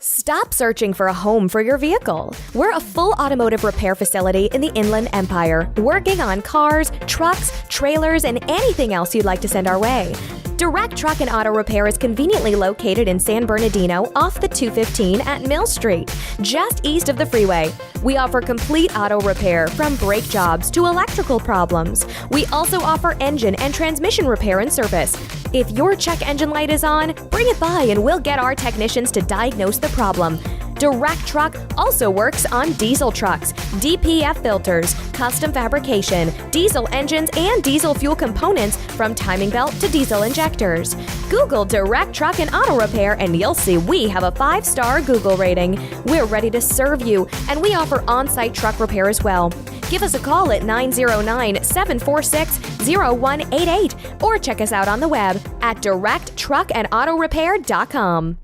Stop searching for a home for your vehicle. We're a full automotive repair facility in the Inland Empire, working on cars, trucks, trailers, and anything else you'd like to send our way. Direct Truck and Auto Repair is conveniently located in San Bernardino off the 215 at Mill Street, just east of the freeway. We offer complete auto repair from brake jobs to electrical problems. We also offer engine and transmission repair and service. If your check engine light is on, bring it by and we'll get our technicians to diagnose the problem. Direct Truck also works on diesel trucks, DPF filters, custom fabrication, diesel engines, and diesel fuel components from timing belt to diesel injectors. Google Direct Truck and Auto Repair and you'll see we have a 5-star Google rating. We're ready to serve you, and we offer on-site truck repair as well. Give us a call at 909-746-0188 or check us out on the web at directtruckandautorepair.com.